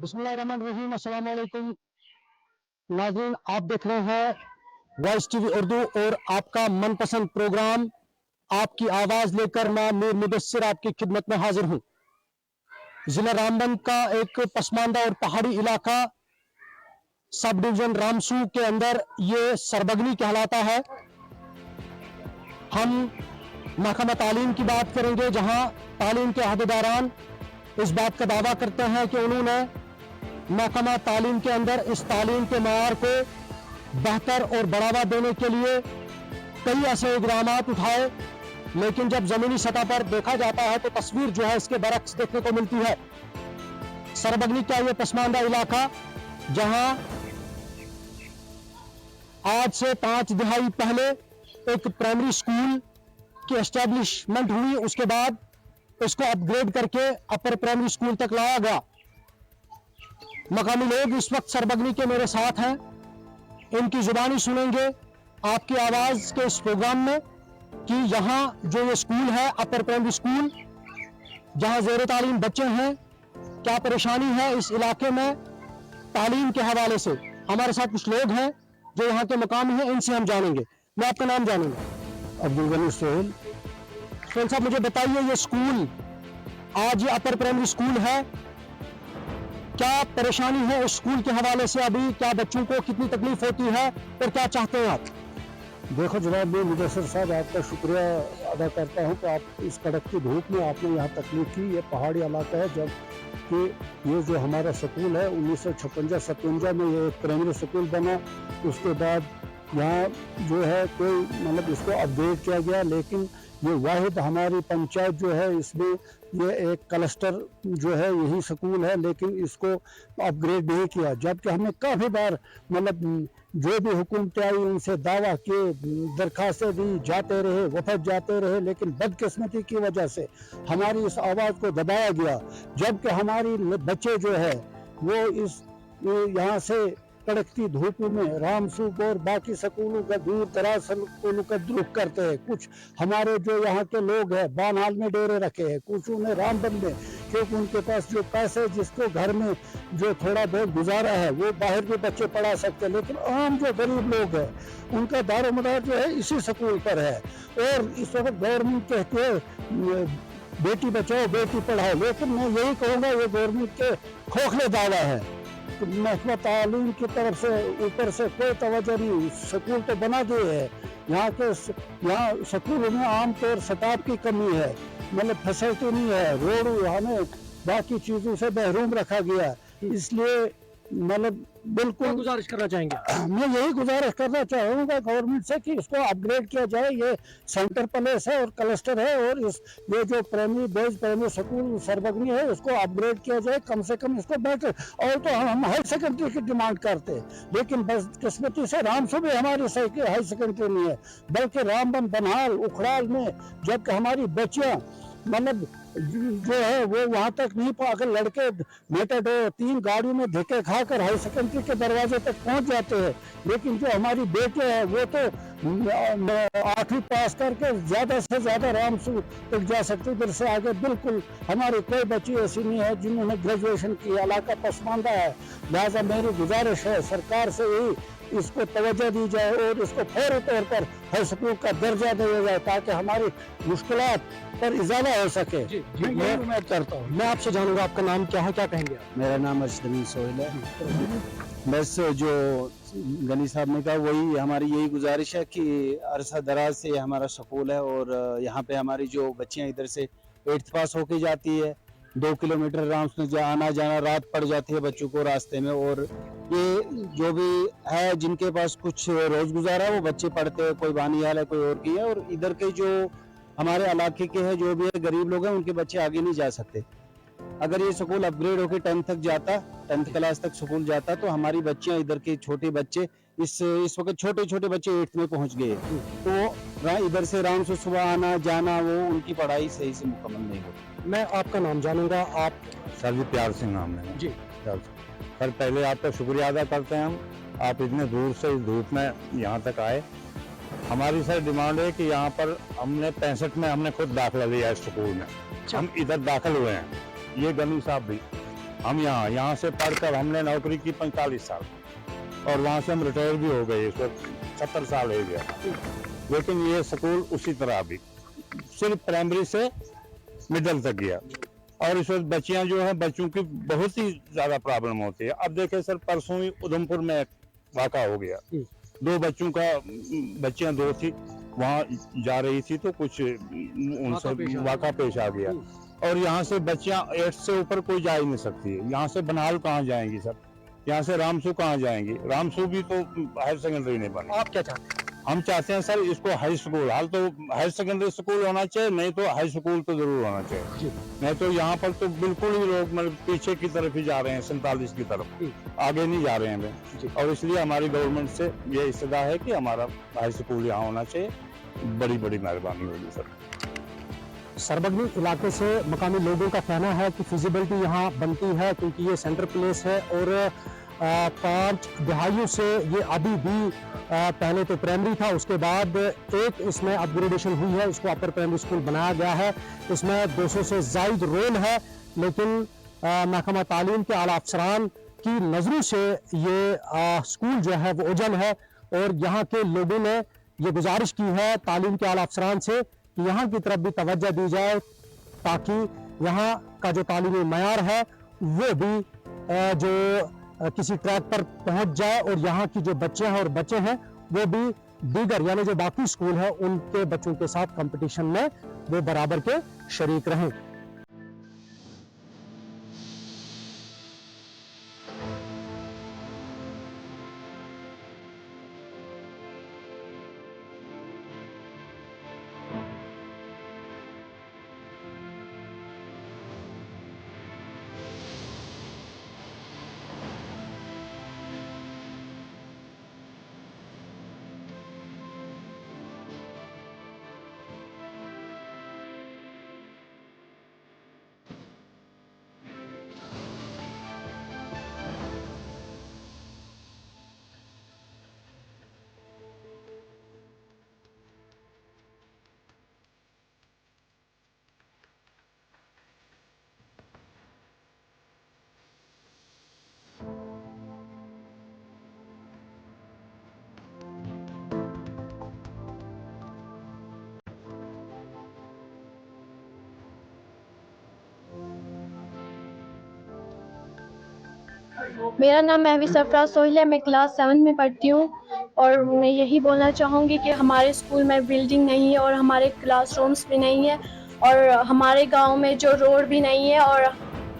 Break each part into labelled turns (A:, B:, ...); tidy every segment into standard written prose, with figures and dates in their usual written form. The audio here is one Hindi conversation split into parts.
A: बिस्मिल्लाहिर्रहमानिर्रहीम, अस्सलाम वालेकुम नाज़रीन। आप देख रहे हैं वॉइस टीवी उर्दू और आपका मनपसंद प्रोग्राम आपकी आवाज़ लेकर मैं मीर मुदस्सिर आपकी खिदमत में हाजिर हूँ। जिला रामबन का एक पसमानदा और पहाड़ी इलाका सब डिवीजन रामसू के अंदर ये सरबगनी कहलाता है। हम महकमा तालीम की बात करेंगे, जहाँ तालीम के अहदेदारान इस बात का दावा करते हैं कि उन्होंने महकमा तालीम के अंदर इस तालीम के मयार को बेहतर और बढ़ावा देने के लिए कई ऐसे इकदाम उठाए, लेकिन जब जमीनी सतह पर देखा जाता है तो तस्वीर जो है इसके बरक्स देखने को मिलती है। सरबगनी का ये पसमानदा इलाका, जहां आज से 5 दहाई पहले एक प्राइमरी स्कूल की एस्टेब्लिशमेंट हुई, उसके बाद इसको अपग्रेड करके अपर प्राइमरी स्कूल तक लाया गया। मकामी लोग इस वक्त सरबगनी के मेरे साथ हैं, इनकी जुबानी सुनेंगे आपकी आवाज के इस प्रोग्राम में कि यहाँ जो ये स्कूल है अपर प्राइमरी स्कूल, जहाँ ज़ेर तालीम बच्चे हैं, क्या परेशानी है इस इलाके में तालीम के हवाले से। हमारे साथ कुछ लोग हैं जो यहाँ के मकामी हैं, इनसे हम जानेंगे। मैं आपका नाम जानूंगा।
B: अब्दुल गनी सोहेल।
A: सोहेल साहब, मुझे बताइए, ये स्कूल आज ये अपर प्राइमरी स्कूल है, क्या परेशानी है उस स्कूल के हवाले से? अभी क्या बच्चों को कितनी तकलीफ होती है और क्या चाहते हैं आप?
B: देखो जनाब, मैं मुदस्सिर साहब आपका शुक्रिया अदा करता हूं कि आप इस कड़क की धूप में आपने यहाँ तकलीफ की। ये पहाड़ी इलाका है, जब कि ये जो हमारा स्कूल है 1956-57 में ये प्राइमरी स्कूल बना। उसके बाद यहाँ जो है कोई मतलब इसको अपग्रेड किया गया, लेकिन ये वाहिद हमारी पंचायत जो है इसमें ये एक क्लस्टर जो है यही स्कूल है, लेकिन इसको अपग्रेड नहीं किया। जबकि हमने काफ़ी बार मतलब जो भी हुकूमत आई उनसे दावा किए, दरखास्तें दी, जाते रहे, वफद जाते रहे, लेकिन बदकिस्मती की वजह से हमारी इस आवाज़ को दबाया गया। जबकि हमारी बच्चे जो है वो इस यहाँ से कड़कती धूप में रामसू और बाकी स्कूलों का दूर दराज स्कूलों का रुख करते हैं। कुछ हमारे जो यहाँ के लोग हैं बानहाल में डेरे रखे हैं, कुछ उन्हें रामबन में, क्योंकि उनके पास जो पैसे जिसको घर में जो थोड़ा बहुत गुजारा है वो बाहर के बच्चे पढ़ा सकते हैं, लेकिन आम जो गरीब लोग हैं उनका दारोमदार जो है इसी स्कूल पर है। और इस वक्त गवर्नमेंट कहती है बेटी बचाओ बेटी पढ़ाओ, लेकिन मैं यही कहूँगा ये गवर्नमेंट के खोखले दावा है। महकमा तालीम की तरफ से ऊपर से कोई तवज्जो नहीं। स्कूल तो बना दिए है, यहाँ स्कूलों में आमतौर स्टाफ की कमी है, मतलब फैसिलिटी नहीं है, रोड हमें बाकी चीज़ों से महरूम रखा गया। इसलिए मतलब बिल्कुल
A: गुजारिश करना चाहेंगे,
B: मैं यही गुजारिश करना चाहूँगा गवर्नमेंट से कि इसको अपग्रेड किया जाए। ये सेंटर प्लेस है और क्लस्टर है, और ये जो प्राइमरी बेस्ड प्राइमरी स्कूल सरबगनी है उसको अपग्रेड किया जाए, कम से कम इसको बेटर। और तो हम हाई सेकेंडरी की डिमांड करते हैं, लेकिन बदकिस्मती से रामसू में हमारी हाई सेकेंडरी नहीं है, बल्कि रामबन, बनहाल, उखड़ाल में, जबकि हमारी बच्चियाँ मतलब जो है वो वहाँ तक नहीं अगर लड़के मेटाडोर 3 गाड़ियों में धक्के खाकर हाई सेकेंडरी के दरवाजे तक पहुँच जाते हैं, लेकिन जो हमारी बेटे हैं वो तो 8वीं पास करके ज़्यादा से ज़्यादा रामसू तक जा सकते। इधर से आगे बिल्कुल हमारी कोई बच्ची ऐसी नहीं है जिन्होंने ग्रेजुएशन की। इलाका पसमानदा है, लिहाजा मेरी गुजारिश है सरकार से यही इसको तवज्जो दी जाए और इसको फौरी तौर पर हाई स्कूल का दर्जा दिया जाए, ताकि हमारी मुश्किलात पर इजाफा हो सके। मैं उम्मीद करता हूँ।
A: मैं आपसे जानूंगा आपका नाम क्या है, क्या कहेंगे आप?
C: मेरा नाम अर्शद सोहेल है। बस जो गनी साहब ने कहा वही हमारी यही गुजारिश है कि अरसा दराज से हमारा स्कूल है, और यहाँ पे हमारी जो बच्चियाँ इधर से 8th पास होके जाती है, 2 किलोमीटर आराम से आना जाना, रात पड़ जाती है बच्चों को रास्ते में। और ये जो भी है जिनके पास कुछ रोज गुजारा वो बच्चे पढ़ते हैं, कोई बानियाल है, कोई और की है। और इधर के जो हमारे इलाके के हैं जो भी है गरीब लोग हैं, उनके बच्चे आगे नहीं जा सकते। अगर ये स्कूल अपग्रेड होकर 10th तक जाता, 10th क्लास तक स्कूल जाता, तो हमारी बच्चियां इधर के छोटे बच्चे इस वक्त छोटे बच्चे 8th में पहुंच गए, तो इधर से आराम से सुबह आना जाना वो उनकी पढ़ाई सही से मुकम्मल नहीं होती।
A: मैं आपका नाम जानूंगा। आप?
D: सर जी प्यार सिंह नाम है
A: जी।
D: सर पहले आपका शुक्रिया अदा करते हैं हम, आप इतने दूर से इस धूप में यहाँ तक आए। हमारी सर डिमांड है कि यहाँ पर हमने 65 में हमने खुद दाखिला लिया है स्कूल में, हम इधर दाखिल हुए हैं, ये गनी साहब भी हम यहाँ से पढ़कर हमने नौकरी की 45 साल और वहाँ से हम रिटायर भी हो गए, इस वक्त 70 साल हो गया। लेकिन ये स्कूल उसी तरह अभी सिर्फ प्राइमरी से मिडिल तक गया और इस वक्त बच्चियाँ जो हैं, बच्चों की बहुत ही ज़्यादा प्रॉब्लम होती है। अब देखें सर, परसों ही उधमपुर में एक वाक़ा हो गया, 2 बच्चों का, बच्चियाँ 2 थी, वहाँ जा रही थी तो कुछ उनसे वाक़ा पेश आ गया और यहाँ से बच्चियाँ 8 से ऊपर कोई जा ही नहीं सकती है। यहाँ से बनहाल कहाँ जाएंगी सर, यहाँ से रामसू कहाँ जाएंगी? रामसू भी तो हायर सेकेंडरी नहीं बनी।
A: आप क्या चाहते हैं?
D: हम चाहते हैं सर इसको हाई स्कूल, हाल तो हायर सेकेंडरी स्कूल होना चाहिए, नहीं तो हाई स्कूल तो जरूर होना चाहिए। नहीं तो यहाँ पर तो बिल्कुल ही लोग मतलब पीछे की तरफ ही जा रहे हैं, 47 की तरफ, आगे नहीं जा रहे हैं। और इसलिए हमारी गवर्नमेंट से ये इस्तदा है कि हमारा हाई स्कूल यहाँ होना चाहिए। बड़ी बड़ी मेहरबानी होगी सर।
A: सरबगनी इलाके से मकामी लोगों का कहना है कि फिजिबिलिटी यहाँ बनती है क्योंकि ये सेंटर प्लेस है और 5 दहाइयों से ये अभी भी पहले तो प्राइमरी था, उसके बाद एक इसमें अपग्रेडेशन हुई है, इसको अपर प्राइमरी स्कूल बनाया गया है। इसमें 200 से ज़ायद रोल है, लेकिन महकमा तालीम के आला अफसरान की नज़रों से ये स्कूल जो है वो ओझल है और यहाँ के लोगों ने ये गुजारिश की है तालीम के आला अफसरान से कि यहाँ की तरफ भी तवज्जो दी जाए ताकि यहाँ का जो तालीमी मयार है वो भी जो किसी ट्रैक पर पहुंच जाए और यहाँ की जो बच्चे हैं और बच्चे हैं वो भी दीगर यानी जो बाकी स्कूल है उनके बच्चों के साथ कंपटीशन में वो बराबर के शरीक रहें।
E: मेरा नाम महवी सरफराज सोहिल है। मैं क्लास 7 में पढ़ती हूँ और मैं यही बोलना चाहूँगी कि हमारे स्कूल में बिल्डिंग नहीं है और हमारे क्लासरूम्स भी नहीं है और हमारे गांव में जो रोड भी नहीं है और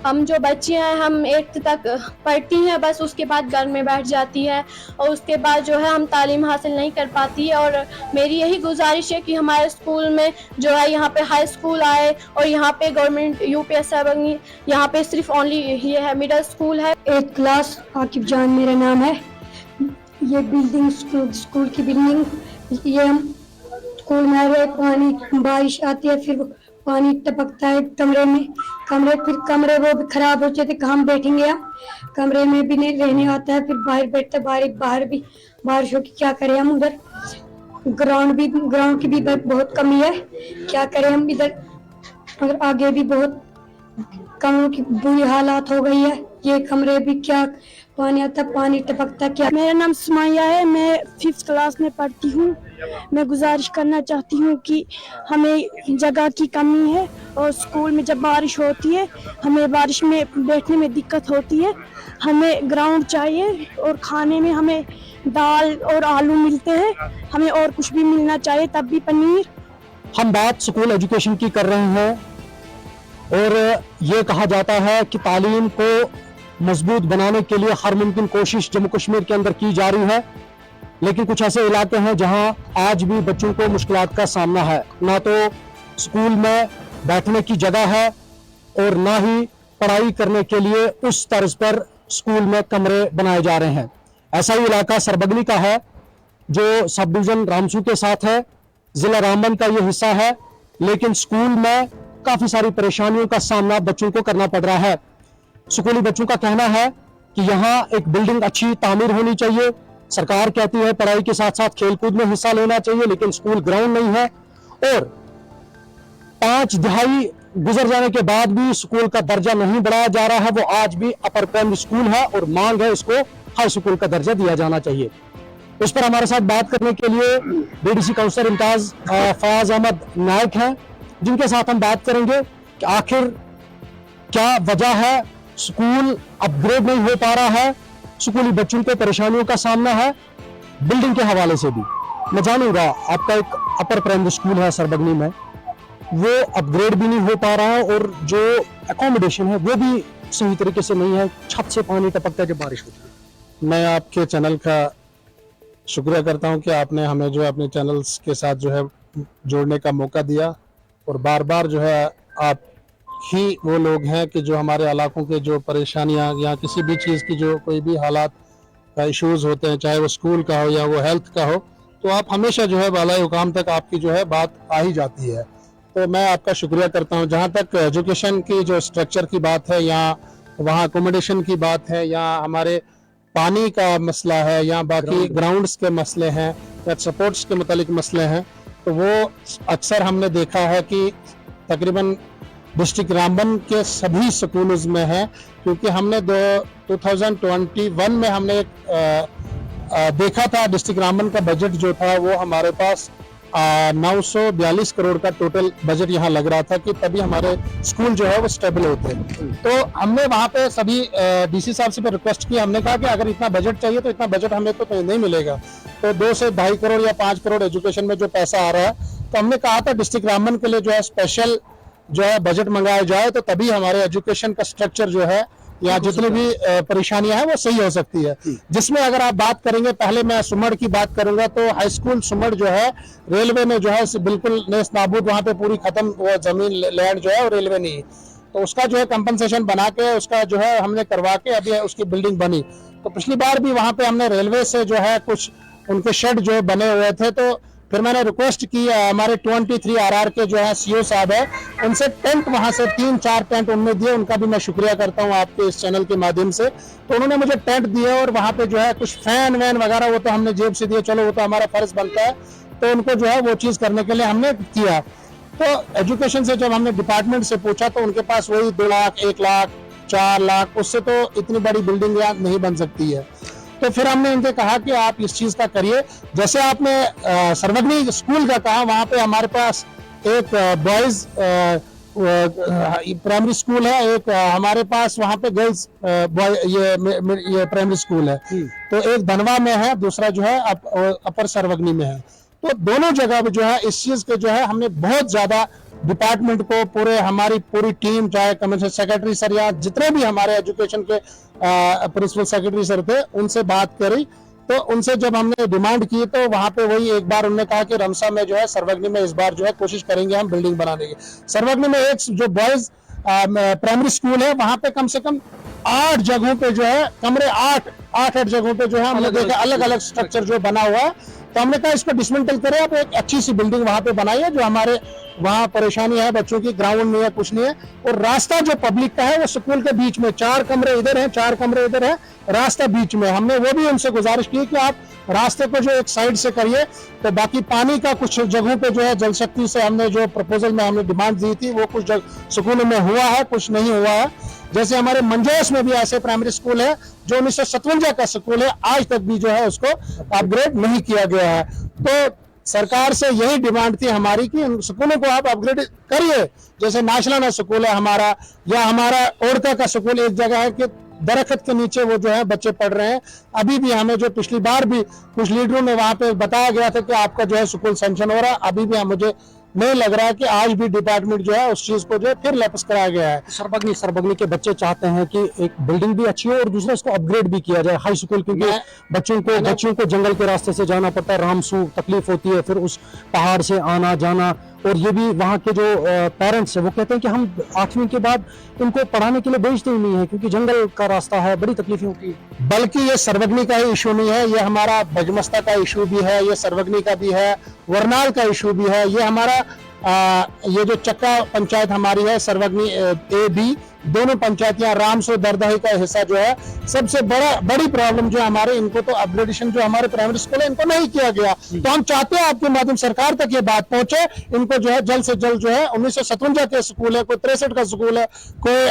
E: हम जो बच्चे हैं हम 8th तक पढ़ती हैं, बस उसके बाद घर में बैठ जाती है और उसके बाद जो है हम तालीम हासिल नहीं कर पाती है। और मेरी यही गुजारिश है कि हमारे स्कूल में जो है यहाँ पे हाई स्कूल आए और यहाँ पे गवर्नमेंट यूपीएस सरबगनी यहाँ पे सिर्फ ओनली ये है मिडिल स्कूल है।
F: 8th क्लास आकिब जान मेरा नाम है। ये बिल्डिंग स्कूल की बिल्डिंग, ये हम स्कूल में आ पानी बारिश आती है फिर पानी टपकता है कमरे वो भी खराब हो जाते, कहाँ बैठेंगे हम, कमरे में भी नहीं रहने आता है, फिर बाहर बैठते बाहर भी बारिश हो की क्या करें हम। उधर ग्राउंड की भी बहुत कमी है, क्या करें हम इधर। और आगे भी बहुत कमरों की बुरी हालात हो गई है, ये कमरे भी क्या पानी आता पानी टपकता क्या।
E: मेरा नाम सुमैया है, मैं 5th क्लास में पढ़ती हूँ। मैं गुजारिश करना चाहती हूँ कि हमें जगह की कमी है और स्कूल में जब बारिश होती है हमें बारिश में बैठने में दिक्कत होती है, हमें ग्राउंड चाहिए और खाने में हमें दाल और आलू मिलते हैं, हमें और कुछ भी मिलना चाहिए, तब भी पनीर।
A: हम बात स्कूल एजुकेशन की कर रहे हैं और ये कहा जाता है कि तालीम को मजबूत बनाने के लिए हर मुमकिन कोशिश जम्मू कश्मीर के अंदर की जा रही है, लेकिन कुछ ऐसे इलाके हैं जहां आज भी बच्चों को मुश्किलात का सामना है। ना तो स्कूल में बैठने की जगह है और ना ही पढ़ाई करने के लिए उस तर्ज पर स्कूल में कमरे बनाए जा रहे हैं। ऐसा ही इलाका सरबगनी का है जो सब डिवीजन रामसू के साथ है, जिला रामबन का ये हिस्सा है, लेकिन स्कूल में काफी सारी परेशानियों का सामना बच्चों को करना पड़ रहा है। स्कूली बच्चों का कहना है कि यहाँ एक बिल्डिंग अच्छी तामीर होनी चाहिए। सरकार कहती है पढ़ाई के साथ साथ खेलकूद में हिस्सा लेना चाहिए, लेकिन स्कूल ग्राउंड नहीं है और 5 दहाई गुजर जाने के बाद भी स्कूल का दर्जा नहीं बढ़ाया जा रहा है, वो आज भी अपर प्राइमरी स्कूल है और मांग है इसको हाई स्कूल का दर्जा दिया जाना चाहिए। इस पर हमारे साथ बात करने के लिए बीडीसी काउंसलर इम्तियाज फयाज अहमद नायक हैं, जिनके साथ हम बात करेंगे कि आखिर क्या वजह है स्कूल अपग्रेड नहीं हो पा रहा है, स्कूली बच्चों को परेशानियों का सामना है, बिल्डिंग के हवाले से भी मैं जानूंगा। आपका एक अपर प्राइमरी स्कूल है सरबगनी में, वो अपग्रेड भी नहीं हो पा रहा है और जो एकोमोडेशन है वो भी सही तरीके से नहीं है, छत से पानी टपकता है जब बारिश होती है।
G: मैं आपके चैनल का शुक्रिया करता हूं कि आपने हमें जो है अपने चैनल्स के साथ जो है जोड़ने का मौका दिया, और बार बार जो है आप ही वो लोग हैं कि जो हमारे इलाकों के जो परेशानियां या किसी भी चीज़ की जो कोई भी हालात का इश्यूज़ होते हैं, चाहे वो स्कूल का हो या वो हेल्थ का हो, तो आप हमेशा जो है वाला हुकाम तक आपकी जो है बात आ ही जाती है। तो मैं आपका शुक्रिया करता हूं। जहां तक एजुकेशन की जो स्ट्रक्चर की बात है, या वहाँ अकोमोडेशन की बात है, या हमारे पानी का मसला है, या बाकी ग्राउंड्स के मसले हैं, या सपोर्ट्स के मुतालिक मसले हैं, तो वो अक्सर हमने देखा है कि तकरीबन डिस्ट्रिक्ट रामबन के सभी स्कूलों में है, क्योंकि हमने 2021 में हमने एक देखा था डिस्ट्रिक्ट रामबन का बजट जो था वो हमारे पास 942 करोड़ का टोटल बजट यहाँ लग रहा था कि तभी हमारे स्कूल जो है वो स्टेबल होते हैं। तो हमने वहाँ पे सभी डीसी साहब से भी रिक्वेस्ट की, हमने कहा कि अगर इतना बजट चाहिए तो इतना बजट हमें तो नहीं मिलेगा, तो 2 से 2.5 करोड़ या 5 करोड़ एजुकेशन में जो पैसा आ रहा है, तो हमने कहा था डिस्ट्रिक्ट रामबन के लिए जो है स्पेशल जो है बजट मंगाया जाए, तो तभी हमारे एजुकेशन का स्ट्रक्चर जो है या जितनी भी परेशानियां हैं वो सही हो सकती है। जिसमें अगर आप बात करेंगे, पहले मैं सुमड़ की बात करूंगा, तो हाई स्कूल सुमड़ जो है रेलवे ने जो है बिल्कुल नेस नाबूद, वहां पे पूरी खत्म वो जमीन लैंड जो है वो रेलवे नहीं, तो उसका जो है कंपनसेशन बना के उसका जो है हमने करवा के अभी उसकी बिल्डिंग बनी। तो पिछली बार भी वहां पे हमने रेलवे से जो है कुछ उनके शेड जो बने हुए थे, तो फिर मैंने रिक्वेस्ट की हमारे 23 RR के जो है सीओ साहब है, उनसे टेंट वहां से 3-4 टेंट उनने दिए, उनका भी मैं शुक्रिया करता हूं आपके इस चैनल के माध्यम से। तो उन्होंने मुझे टेंट दिए और वहां पे जो है कुछ फैन वैन वगैरह वो तो हमने जेब से दिए, चलो वो तो हमारा फर्ज बनता है, तो उनको जो है वो चीज करने के लिए हमने किया। तो एजुकेशन से जब हमने डिपार्टमेंट से पूछा तो उनके पास वही 2 लाख, 1 लाख, 4 लाख, उससे तो इतनी बड़ी बिल्डिंग यहाँ नहीं बन सकती है। तो फिर हमने उनसे कहा कि आप इस चीज का करिए, जैसे आपने सर्वग्नी स्कूल का कहा, वहां पे हमारे पास एक बॉयज प्राइमरी स्कूल है, एक हमारे पास वहां पे गर्ल्स ये प्राइमरी स्कूल है, तो एक धनवा में है, दूसरा जो है अपर सर्वग्नी में है। तो दोनों जगह पे जो है इस चीज के जो है हमने बहुत ज्यादा डिपार्टमेंट को, पूरे हमारी पूरी टीम, चाहे कमिश्नर सेक्रेटरी सर या जितने भी हमारे एजुकेशन के प्रिंसिपल सेक्रेटरी सर थे, उनसे बात करी। तो उनसे जब हमने डिमांड की तो वहां पे वही एक बार उन्होंने कहा कि रमसा में जो है सर्वग्नी में इस बार जो है कोशिश करेंगे हम बिल्डिंग बनाने की। सर्वग्नी में एक जो बॉयज प्राइमरी स्कूल है, वहां पे कम से कम 8 जगहों पे जो है कमरे 8 जगहों पे जो है हमने देखा अलग अलग स्ट्रक्चर जो बना हुआ है। तो हमने कहा इसको डिसमेंटल करें, आप एक अच्छी सी बिल्डिंग वहां पे बनाइए, जो हमारे वहाँ परेशानी है बच्चों की, ग्राउंड नहीं है, कुछ नहीं है, और रास्ता जो पब्लिक का है वो स्कूल के बीच में 4 कमरे इधर हैं, 4 कमरे इधर है, रास्ता बीच में। हमने वो भी उनसे गुजारिश की कि आप रास्ते को जो एक साइड से करिए। तो बाकी पानी का कुछ जगहों पे जो है जल शक्ति से हमने जो प्रपोजल में हमने डिमांड दी थी वो कुछ स्कूलों में हुआ है, कुछ नहीं हुआ है। जैसे हमारे मंजोस में भी ऐसे प्राइमरी स्कूल है जो 1957 का स्कूल है, आज तक भी जो है उसको अपग्रेड नहीं किया गया है। तो सरकार से यही डिमांड थी हमारी कि उन स्कूलों को आप अपग्रेड करिए। जैसे नाशलाना स्कूल है हमारा, या हमारा ओरका का स्कूल एक जगह है कि दरख्त के नीचे वो जो है बच्चे पढ़ रहे हैं। अभी भी हमें जो पिछली बार भी कुछ लीडरों ने वहां पे बताया गया था कि आपका जो है स्कूल सैंक्शन हो रहा है, अभी भी मुझे नहीं लग रहा है कि आज भी डिपार्टमेंट जो है उस चीज को जो है फिर वापस कराया गया है।
A: सरबगनी के बच्चे चाहते हैं कि एक बिल्डिंग भी अच्छी हो और दूसरा इसको अपग्रेड भी किया जाए हाई स्कूल, क्योंकि बच्चों को जंगल के रास्ते से जाना पड़ता है, रामसू तकलीफ होती है, फिर उस पहाड़ से आना जाना। और ये भी वहाँ के जो पेरेंट्स है वो कहते हैं कि हम 8वीं के बाद इनको पढ़ाने के लिए भेजते ही नहीं है, क्योंकि जंगल का रास्ता है, बड़ी तकलीफें होती है।
G: बल्कि ये सर्वग्नी का ही इशू नहीं है, ये हमारा बजमस्ता का इशू भी है, ये सर्वग्नी का भी है, वरनाल का इशू भी है, ये हमारा ये जो चक्का पंचायत हमारी है, सर्वग्नी ए बी, दोनों पंचायत यहाँ रामसो दरदही का हिस्सा जो है, सबसे बड़ी प्रॉब्लम जो हमारे, इनको तो अपग्रेडेशन जो हमारे प्राइमरी स्कूल है इनको नहीं किया गया। तो हम चाहते हैं आपके माध्यम सरकार तक ये बात पहुंचे, इनको जो है जल्द से जल्द जो है 1957 के स्कूल है, कोई 63 का स्कूल है, कोई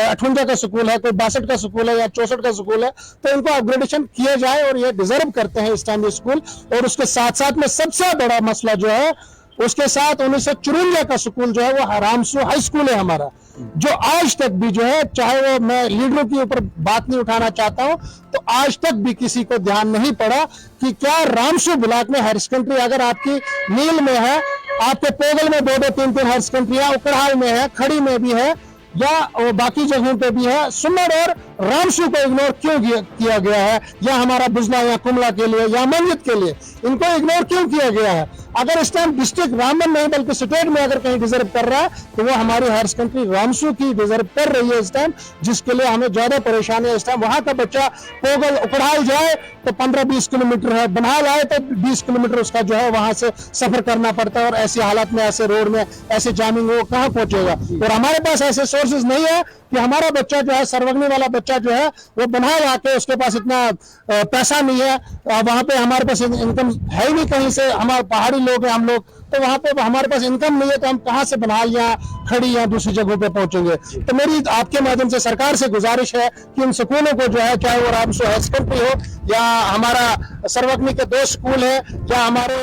G: 58 का स्कूल है, कोई 62 का स्कूल है या 64 का स्कूल है, तो इनको अपग्रेडेशन किया जाए और ये डिजर्व करते हैं इस टाइम ये स्कूल। और उसके साथ साथ में सबसे बड़ा मसला जो है, उसके साथ 1954 का स्कूल जो है वो रामसू हाई स्कूल है हमारा, जो आज तक भी जो है, चाहे वो मैं लीडरों के ऊपर बात नहीं उठाना चाहता हूं, तो आज तक भी किसी को ध्यान नहीं पड़ा कि क्या रामसू ब्लॉक में हायर सेकेंडरी अगर आपकी नील में है, आपके पोगल में 2-2, 3-3 हायर सेकेंडरी, उकड़ाल में है, खड़ी में भी है, या बाकी जगहों पे भी है, सुमर और रामसू को इग्नोर क्यों किया गया है, या हमारा बुजला या कुमला के लिए या मंजित के लिए इनको इग्नोर क्यों किया गया है? अगर इस टाइम डिस्ट्रिक्ट रामबन नहीं बल्कि स्टेट में अगर कहीं डिजर्व कर रहा है तो वो हमारी हायर सेकेंडरी रामसू की डिजर्व कर रही है इस टाइम, जिसके लिए हमें ज्यादा परेशानी है इस टाइम। वहां का बच्चा पोगल उकड़ाल जाए तो 15-20 किलोमीटर है, बनहाल आए तो 20 किलोमीटर उसका जो है वहां से सफर करना पड़ता है, और ऐसी हालत में, ऐसे रोड में, ऐसे जामिंग वो कहाँ पहुंचेगा? और हमारे पास ऐसे सोर्सेज नहीं है कि हमारा बच्चा जो है, सर्वग्नी वाला बच्चा जो है वो बनहाल आके, उसके पास इतना पैसा नहीं है, वहां पे हमारे पास इनकम है ही नहीं कहीं से, हमारे पहाड़ी लोग हैं हम लोग, तो वहां पे हमारे पास इनकम नहीं है, तो हम कहां से बनहाल या खड़ी या दूसरी जगहों पे पहुंचेंगे? तो मेरी आपके माध्यम से सरकार से गुजारिश है कि उन स्कूलों को जो है, चाहे वो रामसू हाई सेकेंडरी हो या हमारा सर्वग्नी के 2 स्कूल है, या हमारे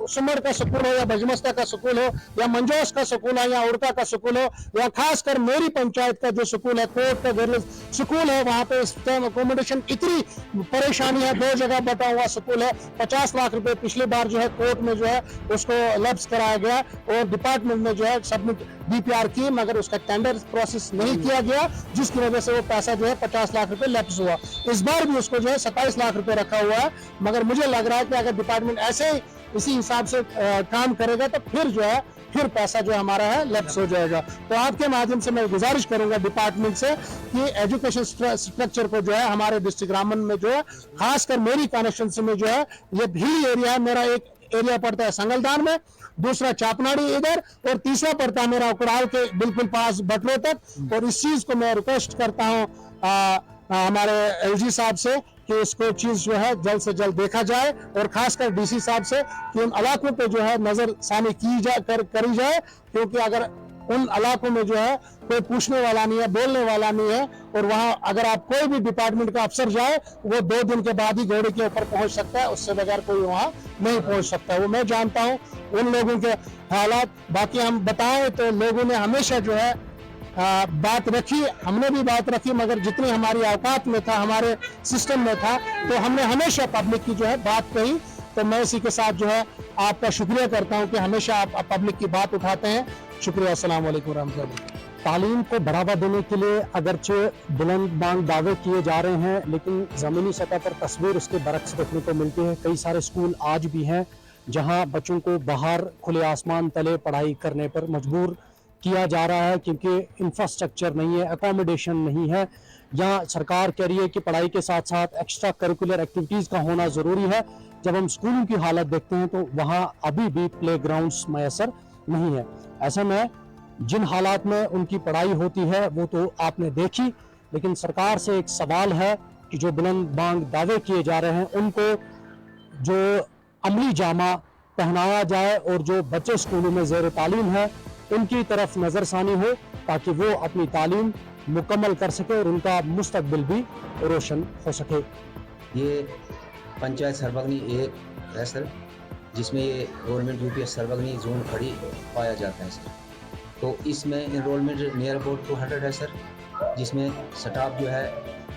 G: सुमर का स्कूल हो, या भजमस्ता का स्कूल हो, या मंजोस का स्कूल है, या उड़का का स्कूल हो, या खासकर मेरी पंचायत का जो स्कूल है, कोट का गर्ल्स स्कूल है, वहां पे इस टाइम अकोमोडेशन इतनी परेशानी है, 2 जगह बटा हुआ स्कूल है, 50 लाख रुपए पिछली बार जो है कोर्ट में जो है उसको लैप्स कराया गया, और डिपार्टमेंट में जो है सबमिट DPR की, मगर उसका टेंडर प्रोसेस नहीं किया गया, जिसकी वजह से वो पैसा जो है 50 लाख रुपए लैप्स हुआ। इस बार भी उसको जो है 27 लाख रुपए रखा हुआ है, मगर मुझे लग रहा है कि अगर डिपार्टमेंट ऐसे इसी हिसाब से काम करेगा तो फिर जो है, फिर पैसा जो हमारा है लैप्स हो जाएगा। तो आपके माध्यम से मैं गुजारिश करूंगा डिपार्टमेंट से कि एजुकेशन स्ट्रक्चर को जो है हमारे डिस्ट्रिक्ट रामबन में जो है, खासकर मेरी कॉन्स्टिट्यूंसी में जो है, ये भील एरिया है, मेरा एक एरिया पड़ता है संगलदान में, दूसरा चापनाड़ी इधर, और तीसरा पड़ता है मेरा उकड़ाल के बिल्कुल पास बटलो तक। और इस चीज को मैं रिक्वेस्ट करता हूँ हमारे LG साहब से कि इसको चीज जो है जल्द से जल्द देखा जाए, और खासकर DC साहब से कि उन इलाकों पे जो है नजर सानी करी जाए, क्योंकि अगर उन इलाकों में जो है कोई पूछने वाला नहीं है, बोलने वाला नहीं है, और वहां अगर आप कोई भी डिपार्टमेंट का अफसर जाए, वो 2 दिन के बाद ही घोड़े के ऊपर पहुंच सकता है, उससे बगैर कोई वहां नहीं पहुंच सकता। वो मैं जानता हूं उन लोगों के हालात। बाकी हम बताएं तो लोगों ने हमेशा जो है बात रखी, हमने भी बात रखी, मगर जितनी हमारी औकात में था, हमारे सिस्टम में था, तो हमने हमेशा पब्लिक की जो है बात कही। तो मैं इसी के साथ जो है आपका शुक्रिया करता हूं कि हमेशा आप पब्लिक की बात उठाते हैं। शुक्रिया। अस्सलाम वालेकुम रहमतुल्लाह।
A: तालीम को बढ़ावा देने के लिए अगरचे बुलंद बांग दावे किए जा रहे हैं, लेकिन ज़मीनी सतह पर तस्वीर उसके बरक्स देखने को मिलती है। कई सारे स्कूल आज भी हैं जहां बच्चों को बाहर खुले आसमान तले पढ़ाई करने पर मजबूर किया जा रहा है, क्योंकि इंफ्रास्ट्रक्चर नहीं है, अकोमोडेशन नहीं है। यहाँ सरकार कह रही है कि पढ़ाई के साथ साथ एक्स्ट्रा करिकुलर एक्टिविटीज़ का होना ज़रूरी है। जब हम स्कूलों की हालत देखते हैं तो वहाँ अभी भी प्ले ग्राउंड्स मैसर नहीं है। ऐसे में जिन हालात में उनकी पढ़ाई होती है वो तो आपने देखी, लेकिन सरकार से एक सवाल है कि जो बुलंद बांग दावे किए जा रहे हैं उनको जो अमली जामा पहनाया जाए, और जो बच्चे स्कूलों में ज़ेर तालीम है उनकी तरफ नज़रसानी हो, ताकि वो अपनी तालीम मुकम्मल कर सके और उनका मुस्तकबिल भी रोशन हो सके।
H: ये पंचायत सर्वग्नी 1 है सर, जिसमें ये गवर्नमेंट UPS सर्वग्नी जोन खड़ी पाया जाता है सर। तो इसमें इनरोलमेंट नियर अबाउट 200 है सर, जिसमें स्टाफ जो है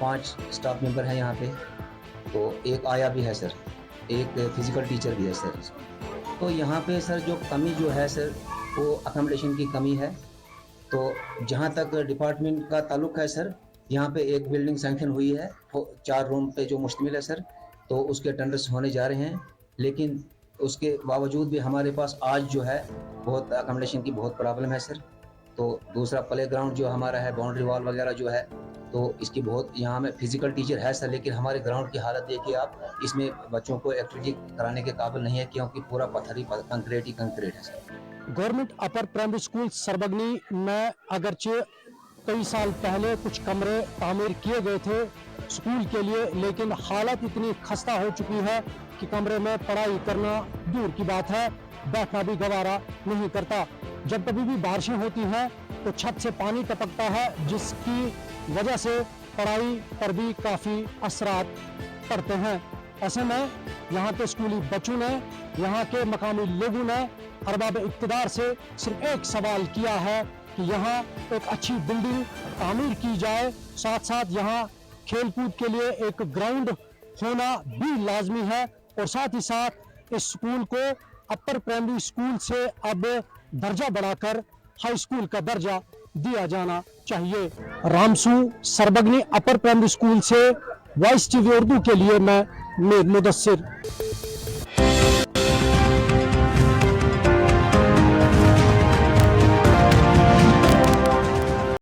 H: 5 स्टाफ मेंबर हैं यहाँ पे, तो एक आया भी है सर, एक फिजिकल टीचर भी है सर। तो यहाँ पे सर जो कमी जो है सर वो अकोमोडेशन की कमी है। तो जहाँ तक डिपार्टमेंट का ताल्लुक है सर, यहाँ पे एक बिल्डिंग सैंक्शन हुई है 4 रूम पे जो मुश्तमिल है सर, तो उसके टेंडर्स होने जा रहे हैं, लेकिन उसके बावजूद भी हमारे पास आज जो है बहुत अकोमोडेशन की बहुत प्रॉब्लम है सर। तो दूसरा प्ले ग्राउंड जो हमारा है, बाउंड्री वॉल वगैरह जो है, तो इसकी बहुत यहाँ में फिजिकल टीचर है सर, लेकिन हमारे ग्राउंड की हालत देखिए आप, इसमें बच्चों को एक्टिविटी कराने के काबिल नहीं है, क्योंकि पूरा पत्थरी कंक्रीट ही कंक्रीट है sir.
A: Government upper primary school Sarbagani में अगरचे कई साल पहले कुछ कमरे तामीर किए गए थे स्कूल के लिए, लेकिन हालत इतनी खस्ता हो चुकी है कि कमरे में पढ़ाई करना दूर की बात है, बैठना भी गवारा नहीं करता। जब कभी भी बारिशें होती हैं तो छत से पानी टपकता है, जिसकी वजह से पढ़ाई पर भी काफ़ी असरात पड़ते हैं। ऐसे में यहाँ के स्कूली बच्चों ने, यहाँ के मकामी लोगों ने अरबाब इक़्तिदार से सिर्फ एक सवाल किया है कि यहाँ एक अच्छी बिल्डिंग तामीर की जाए, साथ साथ यहाँ खेलकूद के लिए एक ग्राउंड होना भी लाजमी है, और साथ ही साथ इस स्कूल को अपर प्राइमरी स्कूल से अब दर्जा बढ़ाकर हाई स्कूल का दर्जा दिया जाना चाहिए। रामसू सरबगनी अपर प्राइमरी स्कूल से वॉइस टीवी उर्दू के लिए मैं मुदस्सिर।